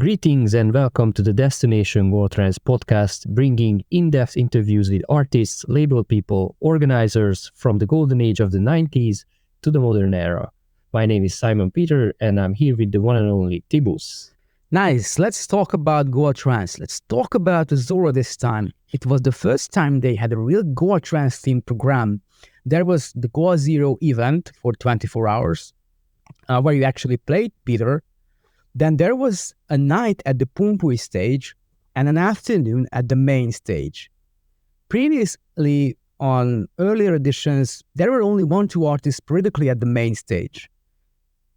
Greetings and welcome to the Destination Goa Trance podcast, bringing in-depth interviews with artists, label people, organizers from the golden age of the 90s to the modern era. My name is Simon Peter and I'm here with the one and only Tibus. Nice. Let's talk about Goa Trance. Let's talk about Ozora this time. It was the first time they had a real Goa Trance themed program. There was the Goa Zero event for 24 hours, where you actually played, Peter. Then there was a night at the Pumpui stage and an afternoon at the main stage. Previously, on earlier editions, there were only 1-2 artists periodically at the main stage.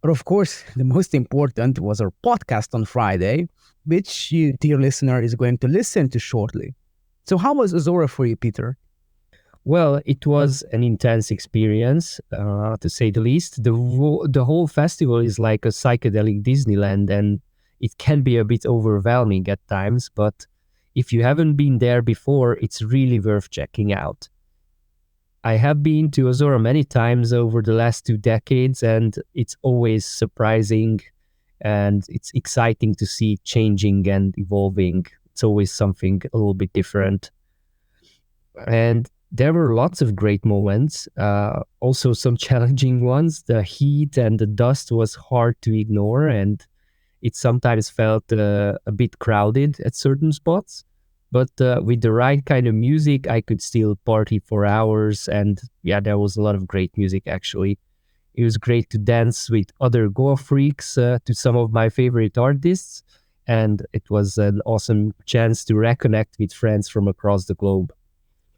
But of course, the most important was our podcast on Friday, which you, dear listener, is going to listen to shortly. So how was Ozora for you, Peter? Well, it was an intense experience, to say the least. The whole festival is like a psychedelic Disneyland, and it can be a bit overwhelming at times, but if you haven't been there before, it's really worth checking out. I have been to Ozora many times over the last 2 decades, and it's always surprising, and it's exciting to see it changing and evolving. It's always something a little bit different. And there were lots of great moments, also some challenging ones. The heat and the dust was hard to ignore, and it sometimes felt a bit crowded at certain spots. But with the right kind of music, I could still party for hours, and yeah, there was a lot of great music actually. It was great to dance with other Goa freaks to some of my favorite artists, and it was an awesome chance to reconnect with friends from across the globe.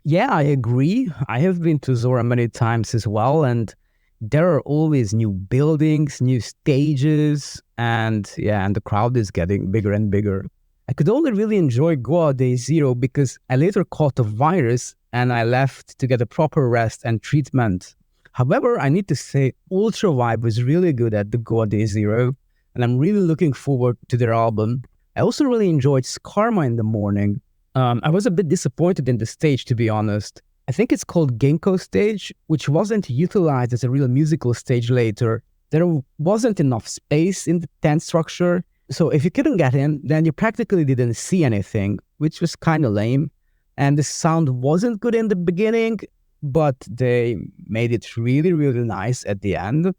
Yeah, I agree. I have been to Ozora many times as well, and there are always new buildings, new stages, and the crowd is getting bigger and bigger. I could only really enjoy Goa Day Zero because I later caught a virus and I left to get a proper rest and treatment. However, I need to say Ultra Vibe was really good at the Goa Day Zero, and I'm really looking forward to their album. I also really enjoyed Skarma in the morning. I was a bit disappointed in the stage, to be honest. I think it's called Ginkgo stage, which wasn't utilized as a real musical stage later. There wasn't enough space in the tent structure, so if you couldn't get in, then you practically didn't see anything, which was kind of lame. And the sound wasn't good in the beginning, but they made it really, really nice at the end.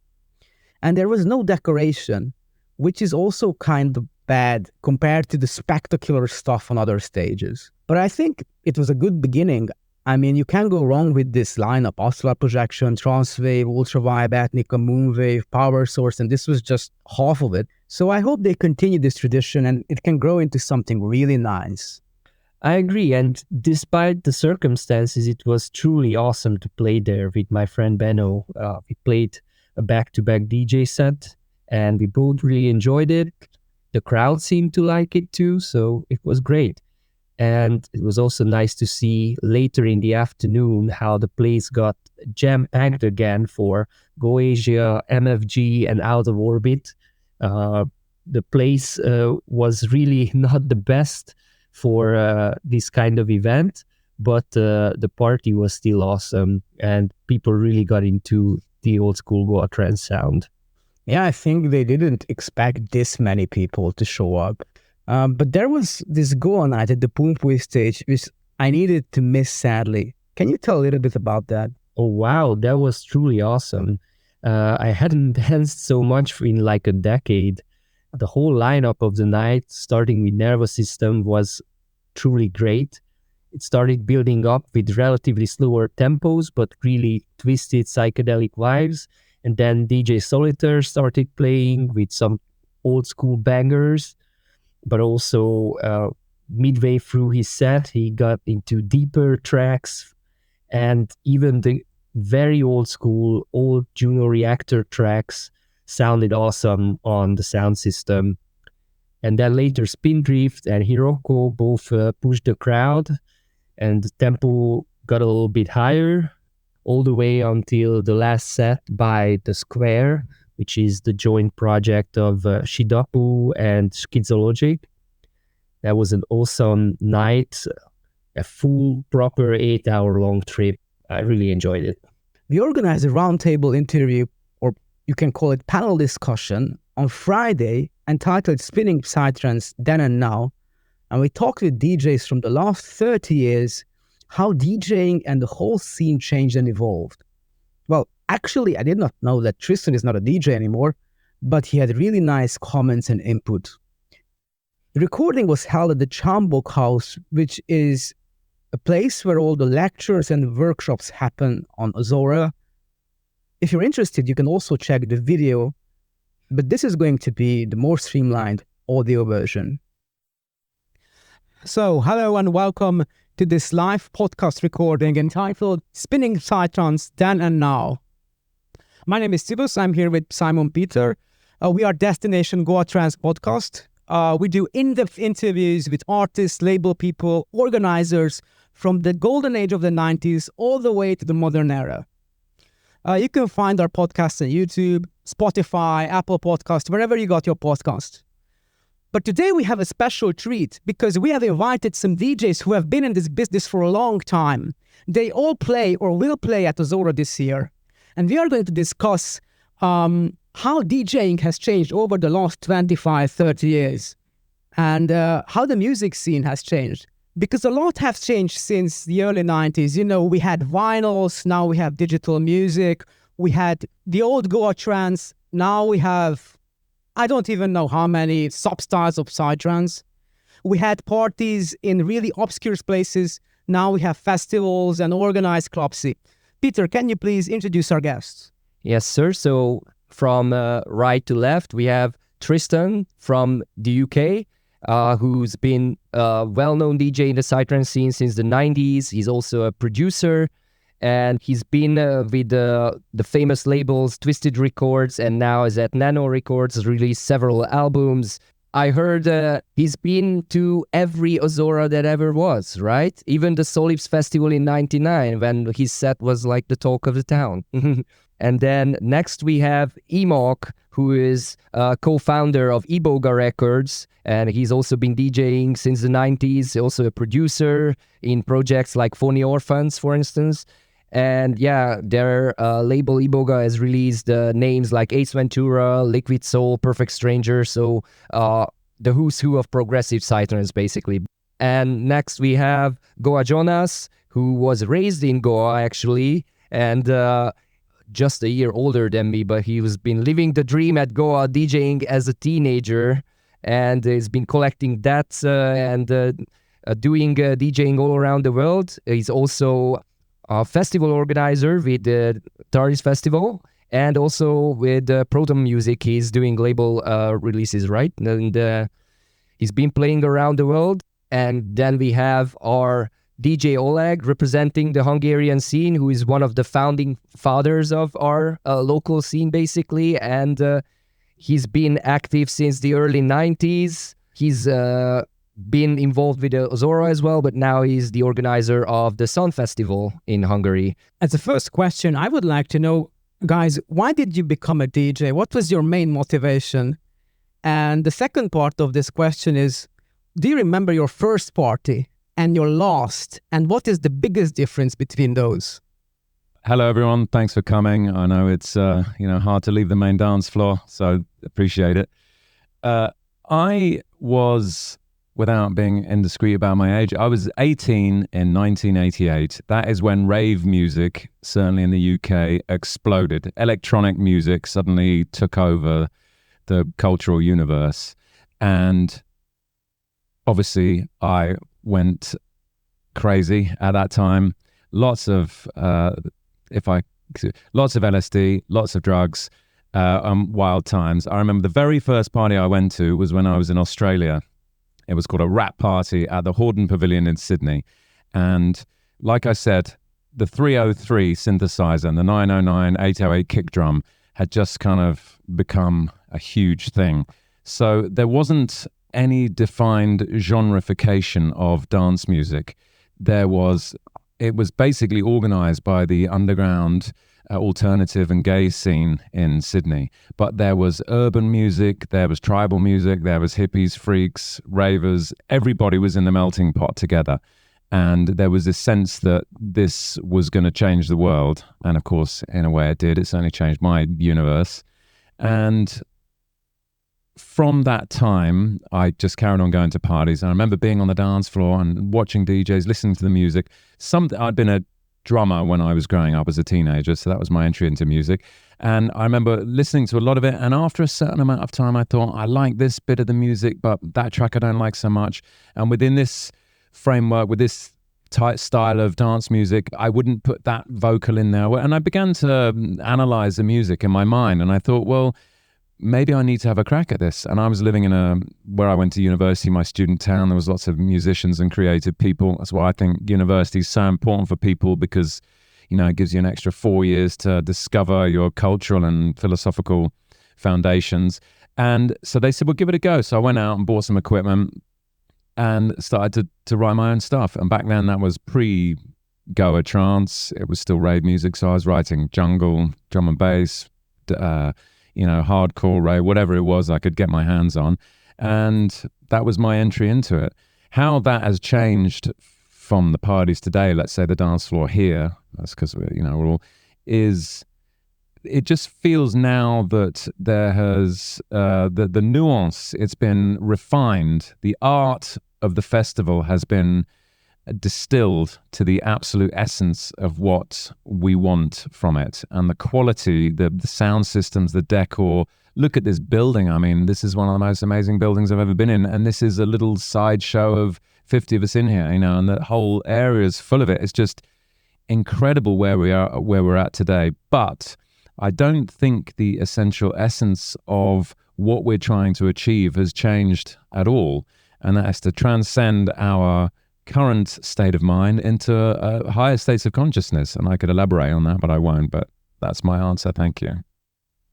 And there was no decoration, which is also kind of bad compared to the spectacular stuff on other stages. But I think it was a good beginning. I mean, you can't go wrong with this lineup: Ocular Projection, Transwave, Ultra Vibe, Ethnica, Moonwave, Power Source, and this was just half of it. So I hope they continue this tradition and it can grow into something really nice. I agree, and despite the circumstances, it was truly awesome to play there with my friend Benno. We played a back-to-back DJ set, and we both really enjoyed it. The crowd seemed to like it too, so it was great. And it was also nice to see later in the afternoon how the place got jam-packed again for Go Asia, MFG, and Out of Orbit. The place was really not the best for this kind of event, but the party was still awesome, and people really got into the old school Goa trance sound. Yeah, I think they didn't expect this many people to show up. But there was this Goa night at the Pumpui stage, which I needed to miss sadly. Can you tell a little bit about that? Oh, wow, that was truly awesome. I hadn't danced so much in like a decade. The whole lineup of the night, starting with Nervous System, was truly great. It started building up with relatively slower tempos, but really twisted psychedelic vibes. And then DJ Solitaire started playing with some old school bangers, but also midway through his set, he got into deeper tracks, and even the very old school, old Juno Reactor tracks sounded awesome on the sound system. And then later Spindrift and Hiroko both pushed the crowd, and the tempo got a little bit higher, all the way until the last set by The Square, which is the joint project of Shidapu and Schizologic. That was an awesome night, a full, proper 8-hour-long trip. I really enjoyed it. We organized a roundtable interview, or you can call it panel discussion, on Friday entitled Spinning Psytrance Then and Now. And we talked with DJs from the last 30 years, how DJing and the whole scene changed and evolved. Well, actually, I did not know that Tristan is not a DJ anymore, but he had really nice comments and input. The recording was held at the Chambok house, which is a place where all the lectures and workshops happen on Ozora. If you're interested, you can also check the video, but this is going to be the more streamlined audio version. So, hello and welcome to this live podcast recording entitled Spinning Psytrance Then and Now. My name is Tibus. I'm here with Simon Peter. We are Destination Goa Trance Podcast. We do in-depth interviews with artists, label people, organizers from the golden age of the 90s all the way to the modern era. You can find our podcast on YouTube, Spotify, Apple Podcast, wherever you got your podcast. But today we have a special treat because we have invited some DJs who have been in this business for a long time. They all play or will play at Ozora this year. And we are going to discuss how DJing has changed over the last 25, 30 years and how the music scene has changed. Because a lot has changed since the early 90s. You know, we had vinyls, now we have digital music. We had the old Goa trance, now we have, I don't even know how many sub-styles of Psytrance. We had parties in really obscure places, now we have festivals and organized clubs. Peter, can you please introduce our guests? Yes, sir. So from right to left, we have Tristan from the UK. Who's been a well-known DJ in the Psytrance scene since the 90s. He's also a producer, and he's been with the famous labels Twisted Records, and now is at Nano Records, released several albums. I heard he's been to every Ozora that ever was, right? Even the Solips Festival in 99, when his set was like the talk of the town. And then next we have Emok, who is co-founder of Iboga Records, and he's also been DJing since the 90s, also a producer in projects like Phony Orphans, for instance. And yeah, their label Iboga has released names like Ace Ventura, Liquid Soul, Perfect Stranger, so the who's who of progressive Psytrance, basically. And next we have Goa Jonas, who was raised in Goa, actually, and just a year older than me, but he has been living the dream at Goa, DJing as a teenager, and he's been collecting debts and doing DJing all around the world. He's also a festival organizer with the Taris Festival, and also with Proton Music. He's doing label releases, right? And he's been playing around the world. And then we have our DJ Oleg, representing the Hungarian scene, who is one of the founding fathers of our local scene, basically. And he's been active since the early 90s. He's been involved with the Ozora as well, but now he's the organizer of the Sun Festival in Hungary. As a first question, I would like to know, guys, why did you become a DJ? What was your main motivation? And the second part of this question is, do you remember your first party and your last, and what is the biggest difference between those? Hello, everyone. Thanks for coming. I know it's hard to leave the main dance floor, so appreciate it. I was, without being indiscreet about my age, I was 18 in 1988. That is when rave music, certainly in the UK, exploded. Electronic music suddenly took over the cultural universe, and obviously I went crazy at that time. Lots of LSD, lots of drugs, wild times. I remember the very first party I went to was when I was in Australia. It was called a rap party at the Hordern Pavilion in Sydney. And like I said, the 303 synthesizer and the 909 808 kick drum had just kind of become a huge thing. So there wasn't any defined genreification of dance music. It was basically organized by the underground alternative and gay scene in Sydney. But there was urban music, there was tribal music, there was hippies, freaks, ravers. Everybody was in the melting pot together. And there was this sense that this was going to change the world. And of course, in a way it did. It certainly changed my universe. And from that time, I just carried on going to parties. And I remember being on the dance floor and watching DJs, listening to the music. I'd been a drummer when I was growing up as a teenager, so that was my entry into music. And I remember listening to a lot of it. And after a certain amount of time, I thought, I like this bit of the music, but that track I don't like so much. And within this framework, with this tight style of dance music, I wouldn't put that vocal in there. And I began to analyze the music in my mind. And I thought, well, maybe I need to have a crack at this. And I was living in where I went to university, my student town. There was lots of musicians and creative people. That's why I think university is so important for people, because, it gives you an extra 4 years to discover your cultural and philosophical foundations. And so they said, well, give it a go. So I went out and bought some equipment and started to write my own stuff. And back then that was pre-Goa trance. It was still rave music. So I was writing jungle, drum and bass, hardcore rave, whatever it was I could get my hands on. And that was my entry into it. How that has changed from the parties today, let's say the dance floor here, that's because it just feels now that there has, the nuance, it's been refined. The art of the festival has been distilled to the absolute essence of what we want from it, and the quality, the sound systems, the decor. Look at this building. I mean, this is one of the most amazing buildings I've ever been in, and this is a little sideshow of 50 of us in here, and the whole area is full of it. It's just incredible where we're at today. But I don't think the essential essence of what we're trying to achieve has changed at all, and that is to transcend our current state of mind into higher states of consciousness. And I could elaborate on that, but I won't. But that's my answer. Thank you.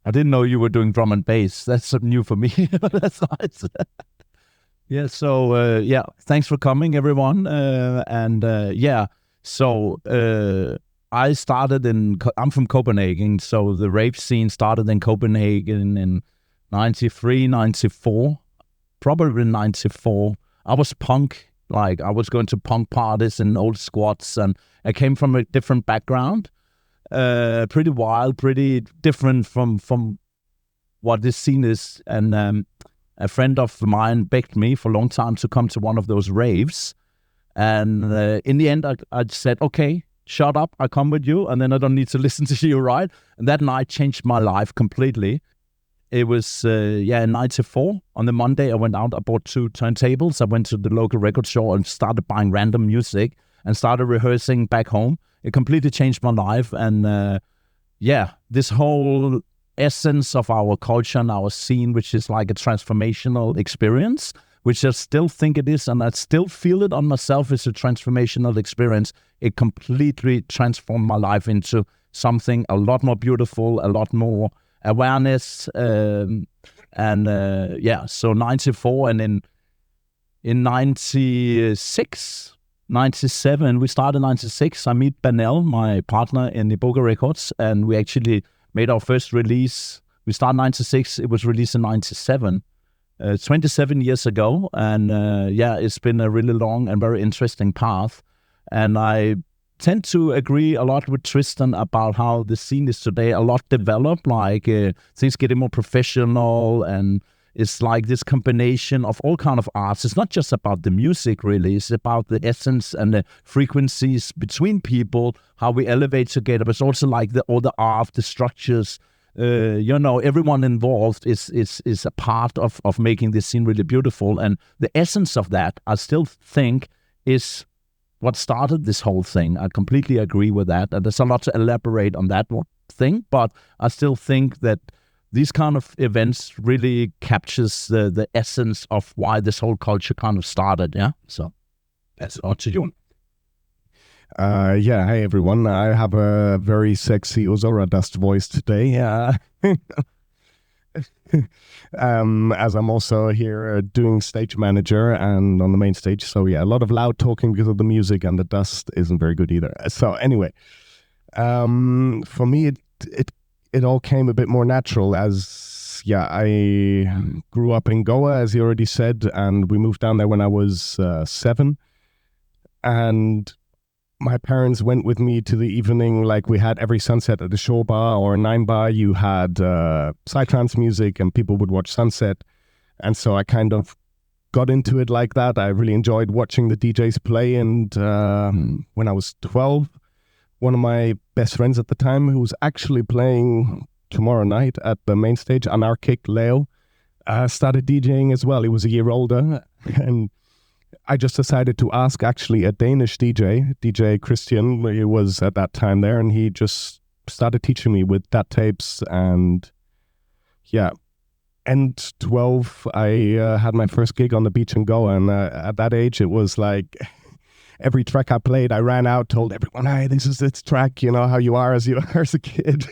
I didn't know you were doing drum and bass. That's something new for me. That's nice. Yeah. So thanks for coming, everyone. So I started I'm from Copenhagen. So the rave scene started in Copenhagen in 93, 94, probably 94. I was punk. Like, I was going to punk parties and old squats, and I came from a different background, pretty wild, pretty different from what this scene is. And a friend of mine begged me for a long time to come to one of those raves. And in the end, I said, okay, shut up, I come with you, and then I don't need to listen to you, right? And that night changed my life completely. It was, in 94. On the Monday, I went out, I bought 2 turntables. I went to the local record store and started buying random music and started rehearsing back home. It completely changed my life. And this whole essence of our culture and our scene, which is like a transformational experience, which I still think it is, and I still feel it on myself, is a transformational experience. It completely transformed my life into something a lot more beautiful, a lot more awareness, so 94, and in 96, 97, we started 96. I meet Banel, my partner in the Boga Records, and we actually made our first release. We started 96, it was released in 97, 27 years ago, and it's been a really long and very interesting path, and I tend to agree a lot with Tristan about how the scene is today a lot developed, like things getting more professional, and it's like this combination of all kind of arts. It's not just about the music, really. It's about the essence and the frequencies between people, how we elevate together, but it's also like all the art, the structures. Everyone involved is a part of making this scene really beautiful, and the essence of that, I still think, is what started this whole thing. I completely agree with that. And there's a lot to elaborate on that thing, but I still think that these kind of events really captures the essence of why this whole culture kind of started. Yeah. So that's all to you. Hey everyone. I have a very sexy Ozora dust voice today. As I'm also here doing stage manager and on the main stage. So a lot of loud talking because of the music, and the dust isn't very good either. So anyway, for me, it all came a bit more natural as, I grew up in Goa, as you already said, and we moved down there when I was 7. And my parents went with me to the evening, like we had every sunset at the shore bar or 9 bar. You had Psytrance music and people would watch sunset. And so I kind of got into it like that. I really enjoyed watching the DJs play. And when I was 12, one of my best friends at the time, who was actually playing tomorrow night at the main stage, Anarchic Leo, started DJing as well. He was a year older. And I just decided to ask actually a Danish DJ Christian, he was at that time there, and he just started teaching me with DAT tapes. And yeah, and 12, I had my first gig on the beach in Goa. And at that age, it was like every track I played, I ran out, told everyone, hey, this is this track, you know how you are as a kid.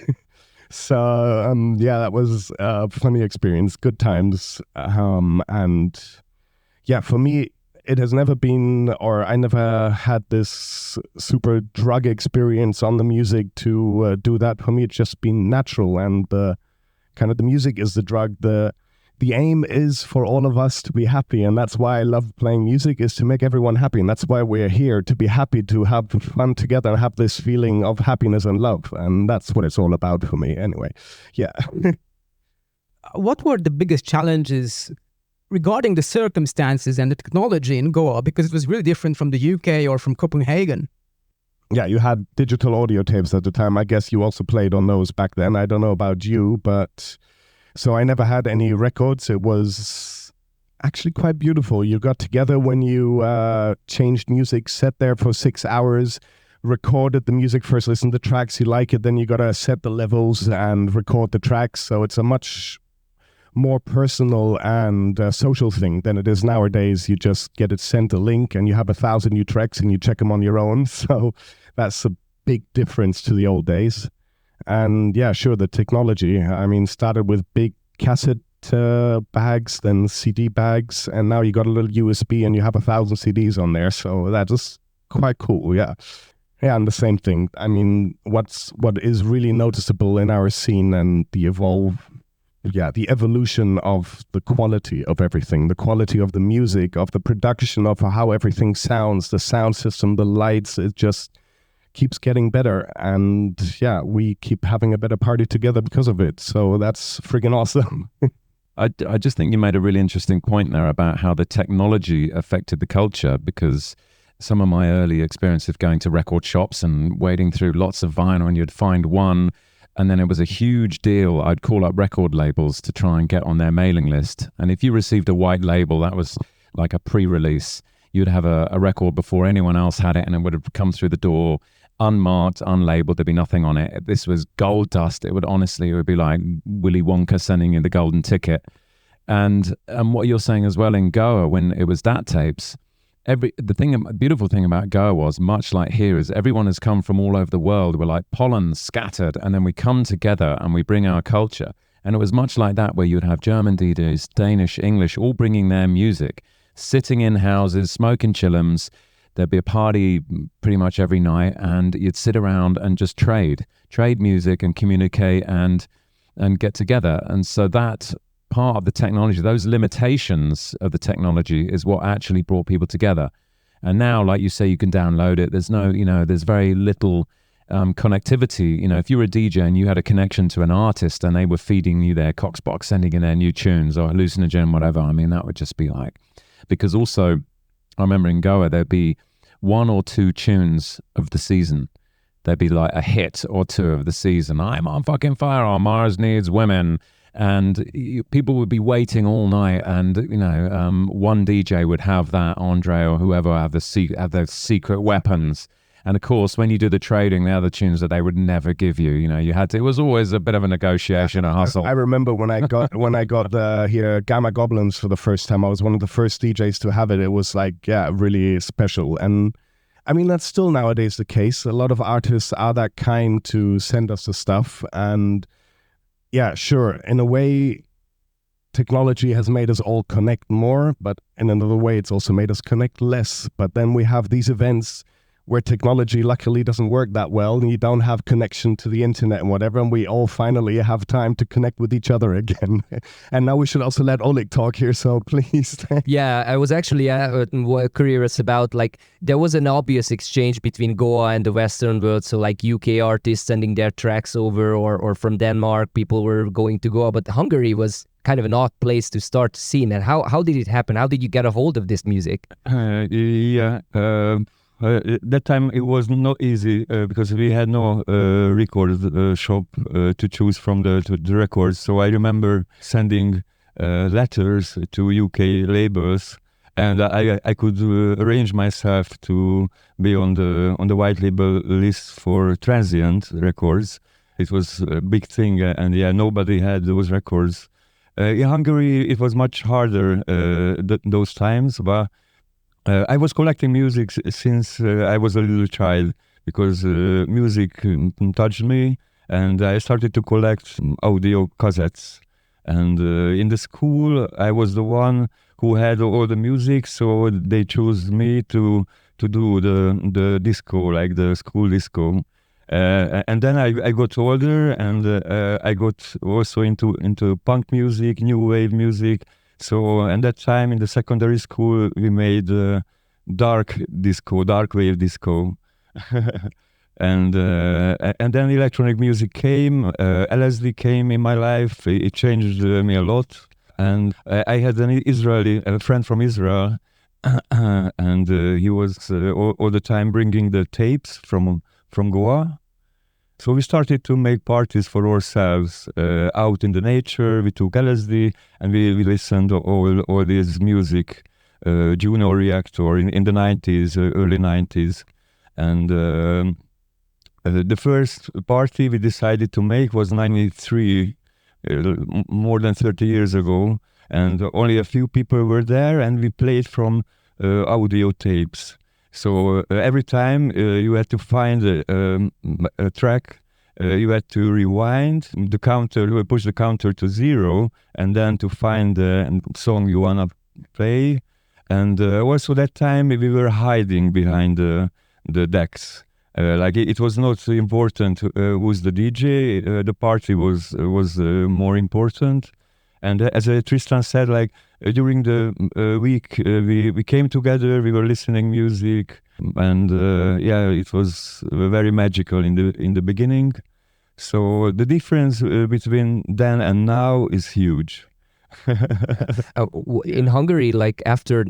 So yeah, that was a funny experience, good times. And yeah, for me, it has never been, or I never had this super drug experience on the music to do that. For me, it's just been natural, and the music is the drug. The aim is for all of us to be happy, and that's why I love playing music, is to make everyone happy, and that's why we're here, to be happy, to have fun together, and have this feeling of happiness and love, and that's what it's all about for me anyway. Yeah. What were the biggest challenges regarding the circumstances and the technology in Goa? Because it was really different from the UK or from Copenhagen. Yeah, you had digital audio tapes at the time. I guess you also played on those back then. I don't know about you, but so I never had any records. It was actually quite beautiful. You got together when you changed music, sat there for 6 hours, recorded the music first, listened to tracks, you like it, then you got to set the levels and record the tracks. So it's a much more personal and social thing than it is nowadays. You just get it sent a link and you have 1,000 new tracks and you check them on your own. So that's a big difference to the old days. And yeah, sure, the technology, I mean, started with big cassette bags, then CD bags, and now you got a little USB and you have 1,000 CDs on there. So that is quite cool. Yeah. Yeah, and the same thing. I mean, what is really noticeable in our scene and the evolution of the quality of everything, the quality of the music, of the production, of how everything sounds, the sound system, the lights, it just keeps getting better. And yeah, we keep having a better party together because of it. So that's friggin' awesome. I just think you made a really interesting point there about how the technology affected the culture, because some of my early experience of going to record shops and wading through lots of vinyl, and you'd find one, and then it was a huge deal. I'd call up record labels to try and get on their mailing list. And if you received a white label, that was like a pre-release. You'd have a record before anyone else had it, and it would have come through the door unmarked, unlabeled. There'd be nothing on it. This was gold dust. It would be like Willy Wonka sending you the golden ticket. And what you're saying as well in Goa, when it was DAT tapes, the beautiful thing about Goa was, much like here, is everyone has come from all over the world. We're like pollen scattered, and then we come together and we bring our culture. And it was much like that, where you'd have German DJs, Danish, English, all bringing their music, sitting in houses, smoking chillums. There'd be a party pretty much every night, and you'd sit around and just trade music and communicate and get together. And so that part of the technology, those limitations of the technology, is what actually brought people together. And now, like you say, you can download it. There's there's very little connectivity. If you were a DJ and you had a connection to an artist and they were feeding you their Coxbox, sending in their new tunes or hallucinogen, whatever, I mean, that would just be like, because also I remember in Goa, there'd be 1 or 2 tunes of the season. There'd be like a hit or 2 of the season. I'm on fucking fire on Mars Needs Women. And people would be waiting all night, and one DJ would have that, Andre or whoever, have the secret weapons. And of course, when you do the trading, the other tunes that they would never give you, you had to. It was always a bit of a negotiation, a hustle. I remember when I got the Gamma Goblins for the first time. I was one of the first DJs to have it. It was like, yeah, really special. And I mean, that's still nowadays the case. A lot of artists are that kind to send us the stuff. And yeah, sure, in a way, technology has made us all connect more, but in another way, it's also made us connect less. But then we have these events where technology luckily doesn't work that well, and you don't have connection to the internet and whatever, and we all finally have time to connect with each other again. And now we should also let Oleg talk here, so please. Yeah, I was actually curious about, like, there was an obvious exchange between Goa and the Western world, so like UK artists sending their tracks over, or from Denmark, people were going to Goa, but Hungary was kind of an odd place to start the scene. And how did it happen? How did you get a hold of this music? That time it was not easy because we had no record shop to choose from the records. So I remember sending letters to UK labels, and I could arrange myself to be on the white label list for Transient Records. It was a big thing, and nobody had those records. In Hungary, it was much harder those times, but I was collecting music since I was a little child, because music touched me, and I started to collect audio cassettes. And in the school, I was the one who had all the music, so they chose me to do the disco, like the school disco. And then I got older, and I got also into punk music, new wave music. So at that time in the secondary school, we made dark wave disco. And then electronic music came, LSD came in my life. It changed me a lot. And I had a friend from Israel, and he was all the time bringing the tapes from Goa. So we started to make parties for ourselves out in the nature. We took LSD and we listened to all this music, Juno Reactor in the 90s, early 90s. And the first party we decided to make was 93, more than 30 years ago. And only a few people were there, and we played from audio tapes. So every time you had to find a track, you had to rewind the counter, push the counter to 0, and then to find the song you wanna play. And also that time we were hiding behind the decks. Like it was not important who's the DJ. The party was more important. And as Tristan said, like during the week, we came together. We were listening music, and it was very magical in the beginning. So the difference between then and now is huge. In Hungary, like after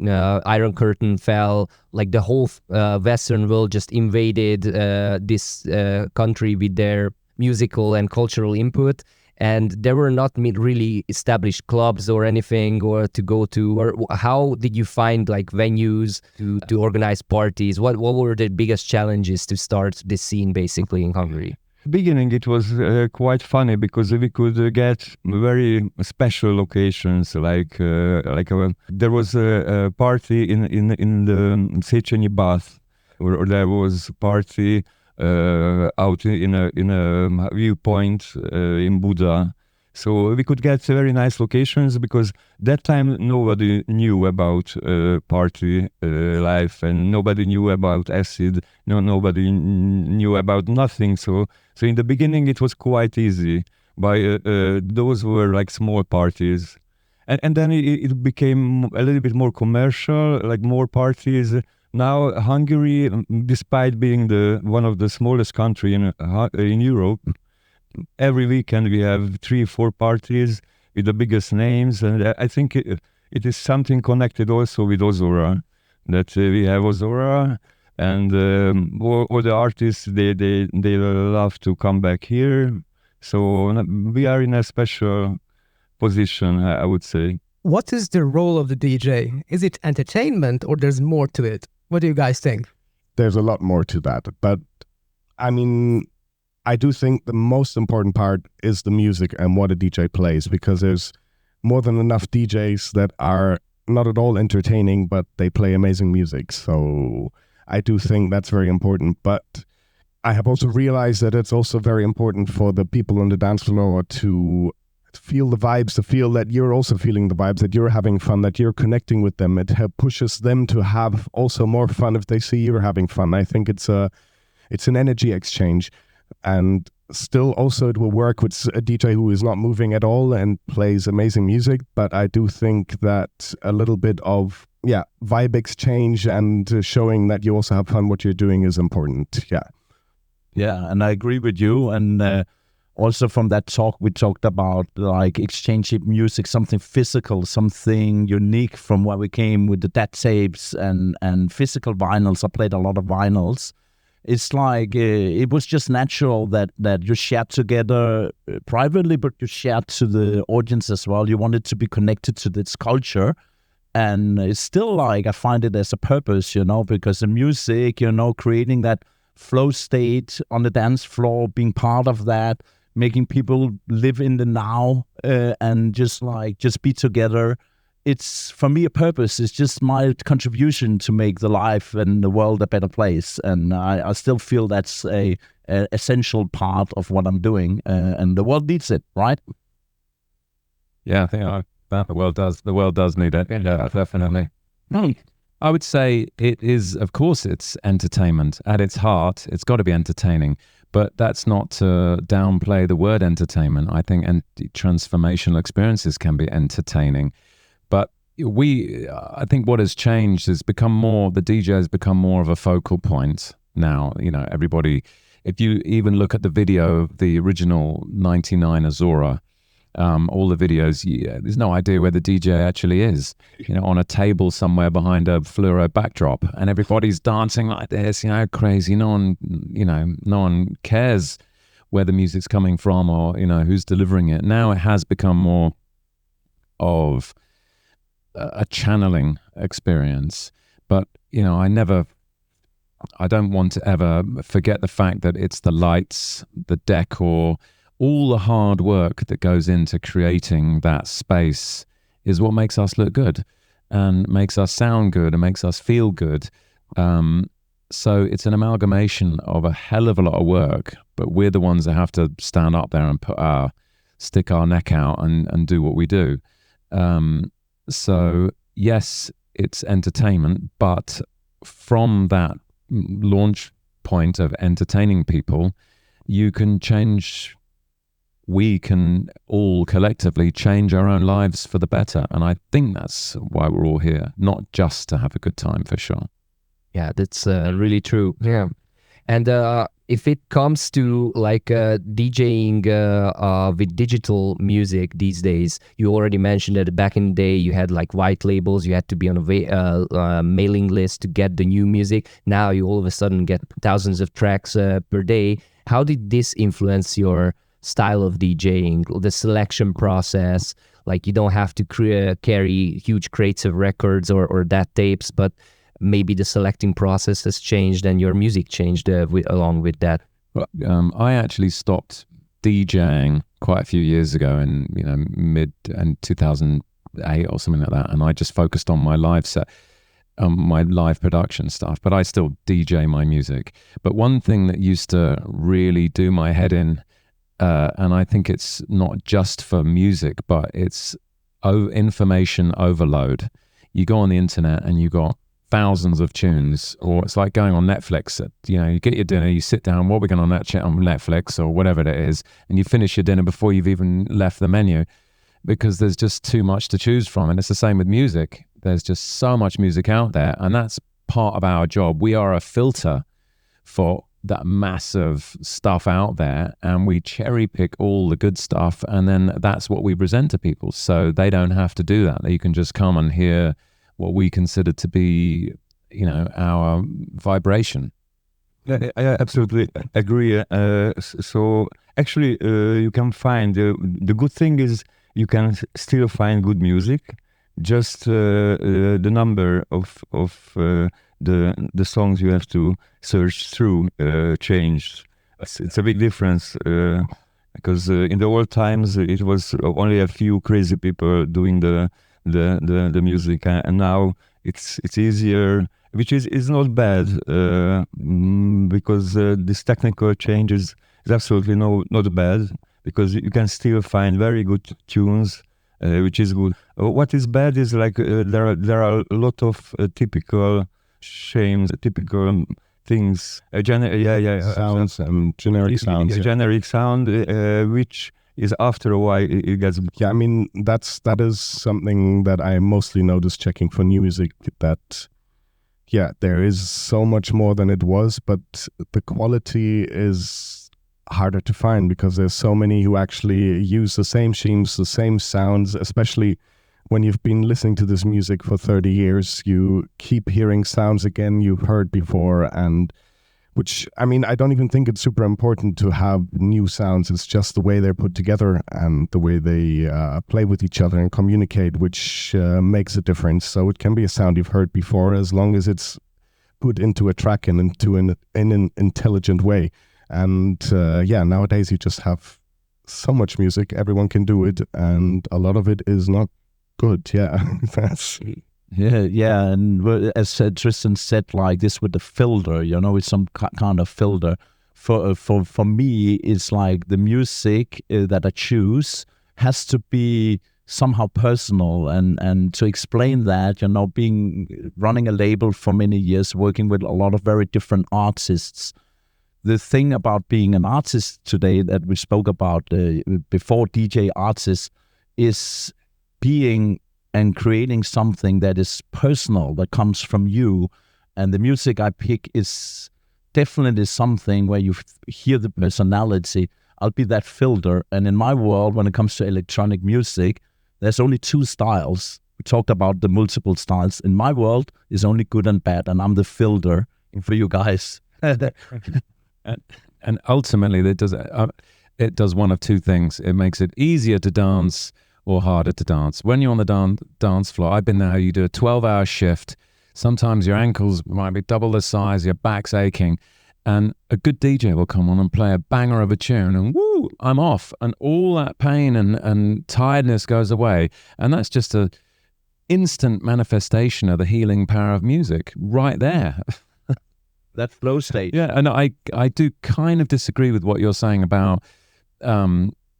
Iron Curtain fell, like the whole Western world just invaded this country with their musical and cultural input. And there were not really established clubs or anything or to go to. Or how did you find like venues to organize parties? What were the biggest challenges to start this scene basically in Hungary? Beginning, it was quite funny because we could get very special locations. Like there was a party in the Széchenyi Bath, or there was a party out in a viewpoint in Buda. So we could get very nice locations because that time nobody knew about party life, and nobody knew about acid. Nobody knew about nothing. So in the beginning it was quite easy. Those were like small parties, and then it became a little bit more commercial, like more parties. Now Hungary, despite being one of the smallest country in Europe, every weekend we have 3-4 parties with the biggest names, and I think it is something connected also with Ozora, that we have Ozora, and all the artists they love to come back here. So we are in a special position, I would say. What is the role of the DJ? Is it entertainment or there's more to it? What do you guys think? There's a lot more to that, but I mean, I do think the most important part is the music and what a DJ plays, because there's more than enough DJs that are not at all entertaining, but they play amazing music. So I do think that's very important. But I have also realized that it's also very important for the people on the dance floor to feel the vibes, to feel that you're also feeling the vibes, that you're having fun, that you're connecting with them. It pushes them to have also more fun if they see you're having fun. I think it's an energy exchange. And still also it will work with a DJ who is not moving at all and plays amazing music. But I do think that a little bit of vibe exchange and showing that you also have fun what you're doing is important. Yeah, and I agree with you. And also from that talk, we talked about like exchanging music, something physical, something unique from where we came with the DAT tapes and physical vinyls. I played a lot of vinyls. It's like it was just natural that you shared together privately, but you shared to the audience as well. You wanted to be connected to this culture. And it's still like, I find it as a purpose, because the music, creating that flow state on the dance floor, being part of that, making people live in the now and just be together. It's, for me, a purpose. It's just my contribution to make the life and the world a better place. And I still feel that's a essential part of what I'm doing. And the world needs it, right? Yeah, I think the world does need it. Yeah, definitely. I would say it is, of course, it's entertainment. At its heart, it's got to be entertaining. But that's not to downplay the word entertainment. I think transformational experiences can be entertaining. But I think what has changed is the DJ has become more of a focal point now. Everybody, if you even look at the video of the original 99 Ozora, all the videos, there's no idea where the DJ actually is, on a table somewhere behind a fluoro backdrop, and everybody's dancing like this, crazy. No one cares where the music's coming from or, who's delivering it. Now it has become more of a channeling experience. But, I don't want to ever forget the fact that it's the lights, the decor, all the hard work that goes into creating that space is what makes us look good and makes us sound good and makes us feel good. So it's an amalgamation of a hell of a lot of work, but we're the ones that have to stand up there and stick our neck out and do what we do. So yes, it's entertainment, but from that launch point of entertaining people, we can all collectively change our own lives for the better. And I think that's why we're all here, not just to have a good time, for sure. Yeah, that's really true. Yeah. And if it comes to like DJing with digital music these days, you already mentioned that back in the day you had like white labels, you had to be on a mailing list to get the new music. Now you all of a sudden get thousands of tracks per day. How did this influence your style of DJing, the selection process? Like, you don't have to carry huge crates of records or DAT tapes, but maybe the selecting process has changed and your music changed along with that. I actually stopped DJing quite a few years ago in mid 2008 or something like that, and I just focused on my live set, my live production stuff. But I still DJ my music. But one thing that used to really do my head in, and I think it's not just for music, but it's information overload. You go on the internet and you got thousands of tunes, or it's like going on Netflix. You get your dinner, you sit down, what are we going on Netflix or whatever it is, and you finish your dinner before you've even left the menu, because there's just too much to choose from. And it's the same with music. There's just so much music out there, and that's part of our job. We are a filter for that massive stuff out there, and we cherry pick all the good stuff, and then that's what we present to people, so they don't have to do that. They can just come and hear what we consider to be, our vibration. I absolutely agree. So actually, you can find the good thing is you can still find good music. Just the number of the songs you have to search through changed. It's a big difference because in the old times it was only a few crazy people doing the music, and now it's easier, which is not bad because this technical change is absolutely not bad, because you can still find very good tunes, which is good. What is bad is like there are a lot of typical shames, typical things, sounds and generic sounds. Generic sound, which is after a while it gets. Yeah, I mean that is something that I mostly notice checking for new music, that there is so much more than it was, but the quality is harder to find because there's so many who actually use the same themes, the same sounds, especially when you've been listening to this music for 30 years, you keep hearing sounds again you've heard before, and which, I mean, I don't even think it's super important to have new sounds. It's just the way they're put together and the way they play with each other and communicate, which makes a difference. So it can be a sound you've heard before as long as it's put into a track and in an intelligent way. And nowadays you just have so much music, everyone can do it, and a lot of it is not good. Yeah, that's... Yeah, and as Tristan said, like this with the filter, it's some kind of filter. For me, it's like the music that I choose has to be somehow personal, and to explain that, running a label for many years, working with a lot of very different artists. The thing about being an artist today that we spoke about before, DJ artists, is being and creating something that is personal, that comes from you. And the music I pick is definitely something where you hear the personality. I'll be that filter. And in my world, when it comes to electronic music, there's only two styles. We talked about the multiple styles. In my world, it's only good and bad, and I'm the filter for you guys. And ultimately, it does one of two things. It makes it easier to dance or harder to dance. When you're on the dance floor, I've been there, you do a 12-hour shift. Sometimes your ankles might be double the size, your back's aching, and a good DJ will come on and play a banger of a tune, and woo, I'm off. And all that pain and tiredness goes away. And that's just an instant manifestation of the healing power of music right there. That flow state. Yeah, and I do kind of disagree with what you're saying about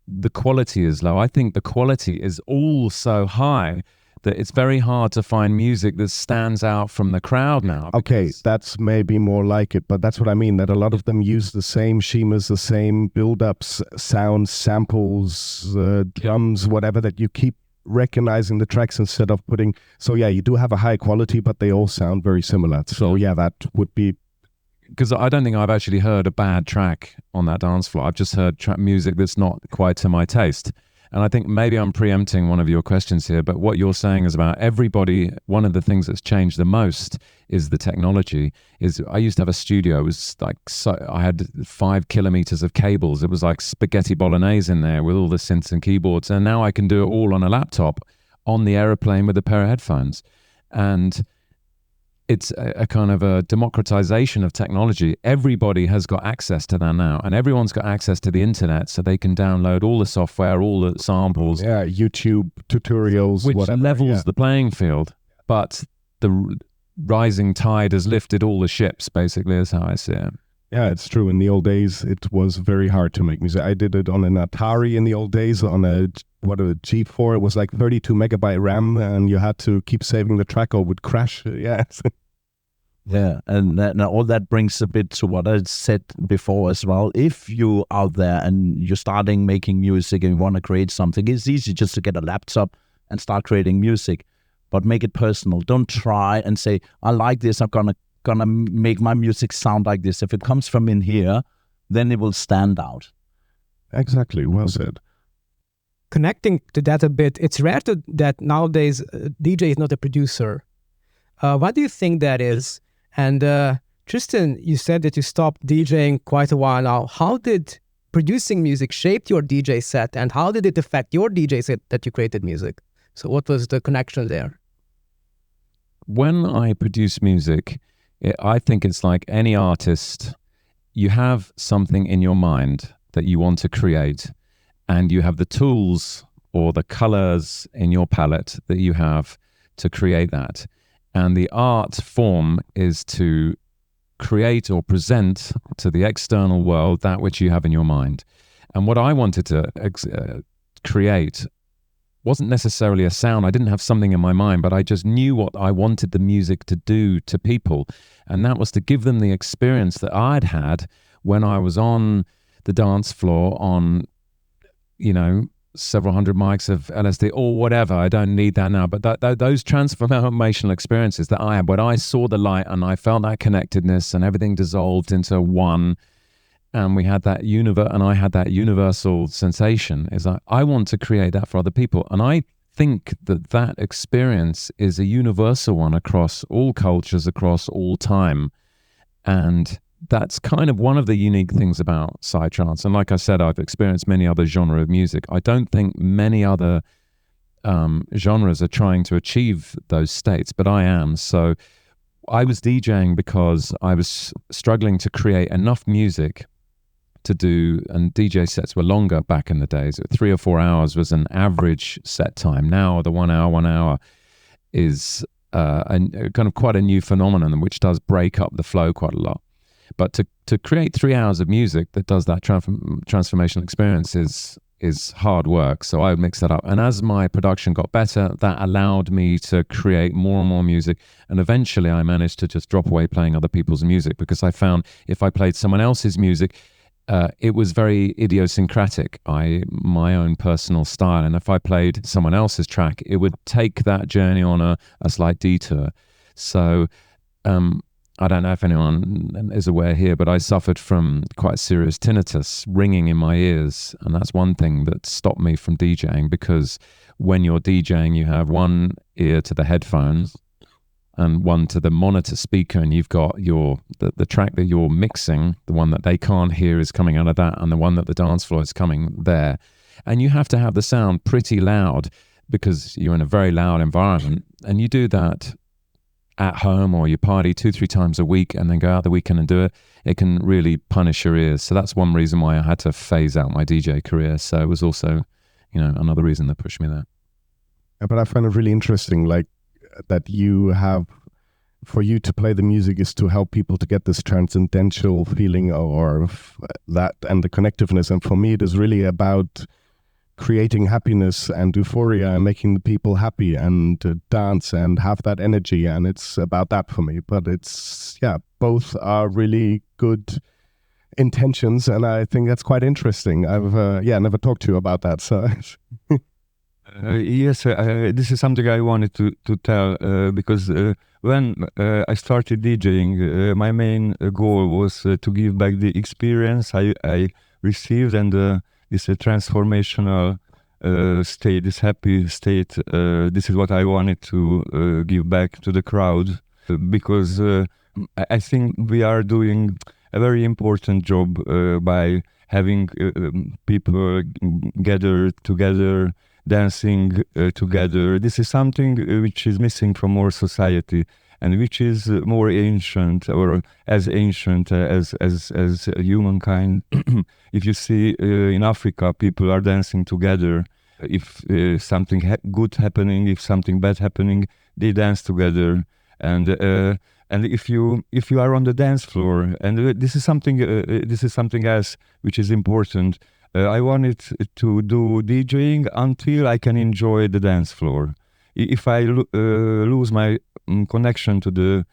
the quality is low. I think the quality is all so high that it's very hard to find music that stands out from the crowd now. Okay, that's maybe more like it, but that's what I mean, that a lot of them use the same schemas, the same build-ups, sounds, samples, drums, whatever, that you keep recognizing the tracks instead of putting... So yeah, you do have a high quality, but they all sound very similar. So yeah, that would be... Because I don't think I've actually heard a bad track on that dance floor. I've just heard music that's not quite to my taste. And I think maybe I'm preempting one of your questions here, but what you're saying is about everybody. One of the things that's changed the most is the technology. I used to have a studio. It was like, I had 5 kilometers of cables. It was like spaghetti bolognese in there with all the synths and keyboards. And now I can do it all on a laptop on the aeroplane with a pair of headphones. And it's a kind of a democratization of technology. Everybody has got access to that now, and everyone's got access to the internet, so they can download all the software, all the samples. Yeah, YouTube tutorials, which whatever. levels the playing field. But the rising tide has lifted all the ships, basically, is how I see it. Yeah, it's true. In the old days, it was very hard to make music. I did it on an Atari in the old days, on a G4. It was like 32 megabyte RAM, and you had to keep saving the track or it would crash. Yeah. Yeah, and all that brings a bit to what I said before as well. If you out there and you're starting making music and you want to create something, it's easy just to get a laptop and start creating music, but make it personal. Don't try and say, I like this, I'm gonna make my music sound like this. If it comes from in here, then it will stand out. Exactly, well said. Connecting to that a bit, it's rare that nowadays DJ is not a producer. Why do you think that is? And Tristan, you said that you stopped DJing quite a while now. How did producing music shape your DJ set, and how did it affect your DJ set that you created music? So what was the connection there? When I produce music, I think it's like any artist. You have something in your mind that you want to create, and you have the tools or the colors in your palette that you have to create that. And the art form is to create or present to the external world that which you have in your mind. And what I wanted to create wasn't necessarily a sound. I didn't have something in my mind, but I just knew what I wanted the music to do to people. And that was to give them the experience that I'd had when I was on the dance floor on, several hundred mics of LSD or whatever. I don't need that now, but those transformational experiences that I had when I saw the light and I felt that connectedness and everything dissolved into one, and we had that and I had that universal sensation. Is I want to create that for other people, and I think that experience is a universal one across all cultures, across all time, and that's kind of one of the unique things about Psytrance. And like I said, I've experienced many other genres of music. I don't think many other genres are trying to achieve those states, but I am. So I was DJing because I was struggling to create enough music to do, and DJ sets were longer back in the days. 3 or 4 hours was an average set time. Now the 1 hour is a kind of quite a new phenomenon, which does break up the flow quite a lot. But to create 3 hours of music that does that transformational experience is hard work. So I would mix that up. And as my production got better, that allowed me to create more and more music. And eventually I managed to just drop away playing other people's music, because I found if I played someone else's music, it was very idiosyncratic, my own personal style. And if I played someone else's track, it would take that journey on a slight detour. So I don't know if anyone is aware here, but I suffered from quite serious tinnitus, ringing in my ears. And that's one thing that stopped me from DJing, because when you're DJing, you have one ear to the headphones and one to the monitor speaker, and you've got the track that you're mixing, the one that they can't hear is coming out of that, and the one that the dance floor is coming there. And you have to have the sound pretty loud, because you're in a very loud environment, and you do that at home, or you party 2-3 times a week and then go out the weekend and do it, it can really punish your ears. So that's one reason why I had to phase out my DJ career. So it was also, another reason that pushed me there. Yeah, but I find it really interesting, like that you have, for you to play the music is to help people to get this transcendental feeling or that, and the connectiveness. And for me, it is really about creating happiness and euphoria and making the people happy and dance and have that energy. And it's about that for me. But it's, both are really good intentions. And I think that's quite interesting. I've, never talked to you about that. So yes, this is something I wanted to tell, because when I started DJing, my main goal was to give back the experience I received, and this transformational state, this happy state. This is what I wanted to give back to the crowd, because I think we are doing a very important job by having people gather together, dancing together. This is something which is missing from our society, and which is more ancient, or as ancient as humankind. If you see in Africa, people are dancing together. If something good happening, if something bad happening, they dance together. And if you are on the dance floor, and this is something else which is important. I wanted to do DJing until I can enjoy the dance floor. If I lose my connection to the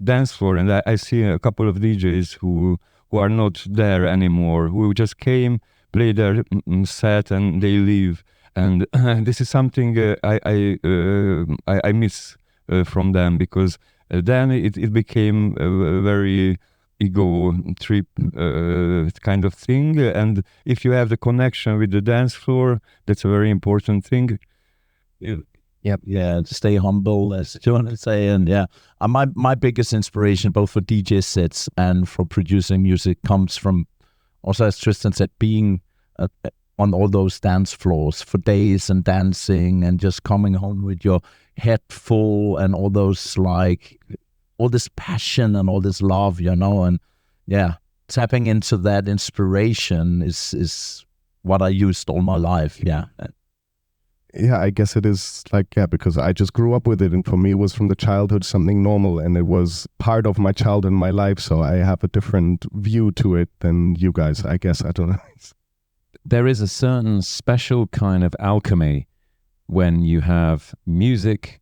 dance floor, and I see a couple of DJs who are not there anymore, who just came, play their set, and they leave. And this is something I miss from them, because then it became a very ego trip kind of thing. And if you have the connection with the dance floor, that's a very important thing. Yep. Yeah, to stay humble, as you want to say. And my biggest inspiration, both for DJ sets and for producing music, comes from, also as Tristan said, being on all those dance floors for days and dancing, and just coming home with your head full, and all those, like, all this passion and all this love, and tapping into that inspiration is what I used all my life. Yeah, I guess it is like, because I just grew up with it, and for me it was from the childhood something normal, and it was part of my childhood and my life, so I have a different view to it than you guys, I guess. I don't know. There is a certain special kind of alchemy when you have music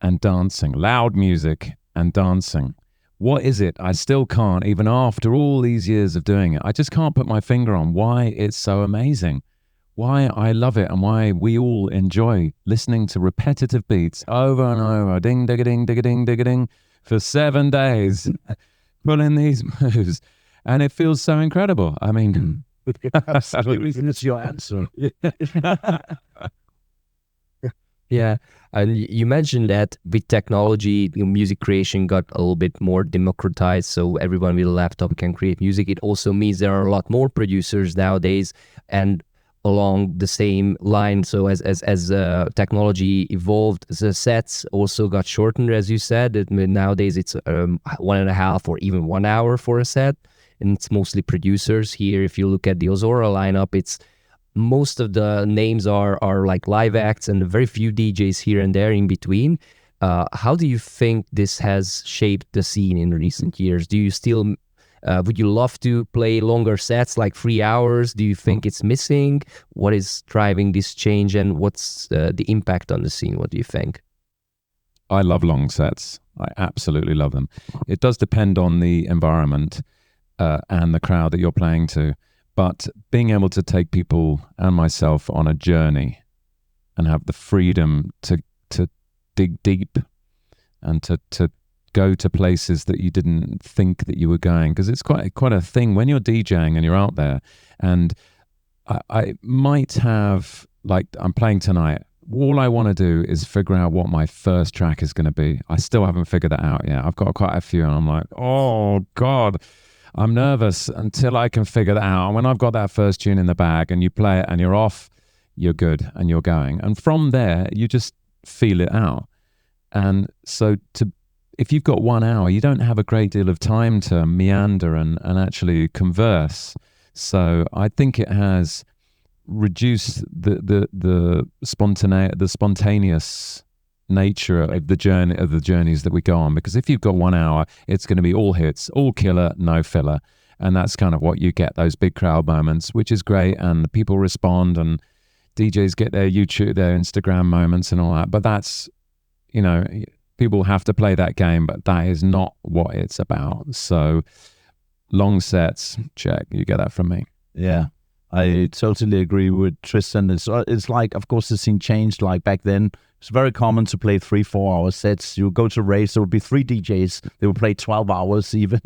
and dancing, loud music and dancing. What is it? I still can't, even after all these years of doing it, I just can't put my finger on why it's so amazing, why I love it, and why we all enjoy listening to repetitive beats over and over, ding, digga, ding, digga, ding, digga, ding, for 7 days, pulling these moves. and it feels so incredible. I mean, Absolutely, it's your answer. Yeah, and you mentioned that with technology, music creation got a little bit more democratized, so everyone with a laptop can create music. It also means there are a lot more producers nowadays, and along the same line. So as technology evolved, the sets also got shortened, as you said. Nowadays it's 1.5 or even 1 hour for a set, and it's mostly producers. Here, if you look at the Ozora lineup, it's most of the names are like live acts and very few DJs here and there in between. How do you think this has shaped the scene in recent years? Do you still, would you love to play longer sets, like 3 hours? Do you think it's missing? What is driving this change, and what's the impact on the scene? What do you think? I love long sets. I absolutely love them. It does depend on the environment and the crowd that you're playing to. But being able to take people and myself on a journey and have the freedom to dig deep and to go to places that you didn't think that you were going, because it's quite a thing when you're DJing and you're out there. And I might have, like, I'm playing tonight. All I want to do is figure out what my first track is going to be. I still haven't figured that out yet. I've got quite a few, and I'm like, oh God. I'm nervous until I can figure that out. And when I've got that first tune in the bag and you play it and you're off, you're good and you're going. And from there, you just feel it out. And so if you've got 1 hour, you don't have a great deal of time to meander and actually converse. So I think it has reduced the spontaneous nature of the journeys that we go on, because if you've got 1 hour, it's going to be all hits, all killer, no filler, and that's kind of what you get, those big crowd moments, which is great, and the people respond, and DJs get their YouTube, their Instagram moments and all that. But that's, people have to play that game, but that is not what it's about. So long sets, check, you get that from me. Yeah, I totally agree with Tristan. It's like, of course, the scene changed. Like back then, it's very common to play 3-4 hour sets. You go to raves, there would be 3 DJs. They would play 12 hours even,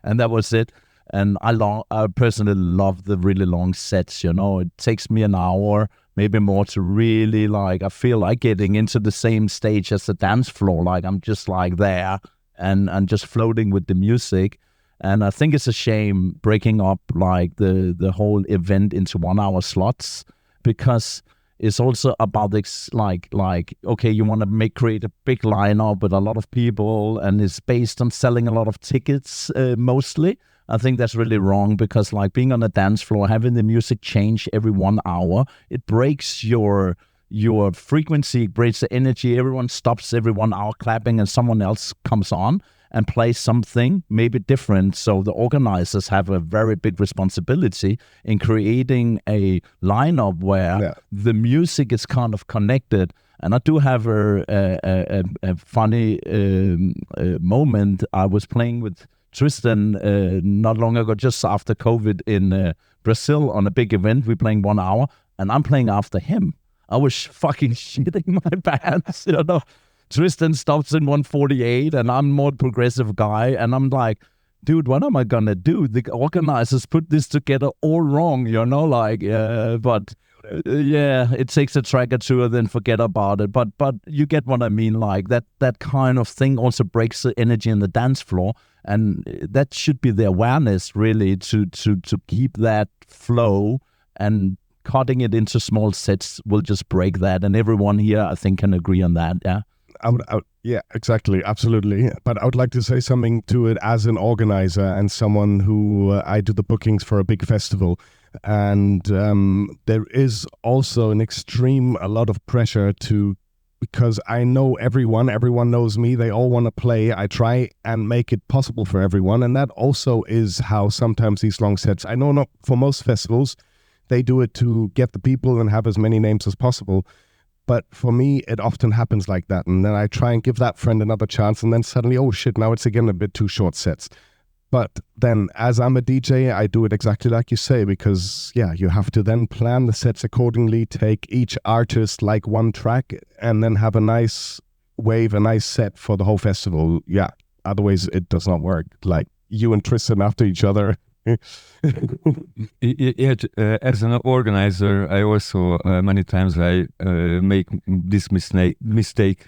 and that was it. And I personally love the really long sets, It takes me an hour, maybe more, to really, like, I feel like getting into the same stage as the dance floor. Like, I'm just like there and just floating with the music. And I think it's a shame breaking up like the whole event into 1 hour slots, because it's also about this, like okay, you want to create a big lineup with a lot of people, and it's based on selling a lot of tickets mostly. I think that's really wrong, because like being on a dance floor, having the music change every 1 hour, it breaks your frequency, it breaks the energy. Everyone stops every 1 hour clapping, and someone else comes on and play something maybe different. So the organizers have a very big responsibility in creating a lineup where the music is kind of connected. And I do have a funny moment. I was playing with Tristan not long ago, just after COVID, in Brazil on a big event. We're playing 1 hour, and I'm playing after him. I was fucking shitting my pants, Tristan stops in 148, and I'm more progressive guy, and I'm like, dude, what am I gonna do? The organizers put this together all wrong, but it takes a track or two and then forget about it. But you get what I mean, like that kind of thing also breaks the energy in the dance floor, and that should be the awareness, really, to keep that flow, and cutting it into small sets will just break that. And everyone here, I think, can agree on that. Yeah. Yeah, exactly. Absolutely. But I would like to say something to it as an organizer and someone who I do the bookings for a big festival. And there is also a lot of pressure because I know everyone knows me. They all want to play. I try and make it possible for everyone. And that also is how sometimes these long sets, I know not for most festivals, they do it to get the people and have as many names as possible. But for me, it often happens like that. And then I try and give that friend another chance. And then suddenly, oh shit, now it's again a bit too short sets. But then as I'm a DJ, I do it exactly like you say, because you have to then plan the sets accordingly, take each artist like one track, and then have a nice wave, a nice set for the whole festival. Yeah. Otherwise, it does not work. Like, you and Tristan after each other. As an organizer, I also many times I make this mistake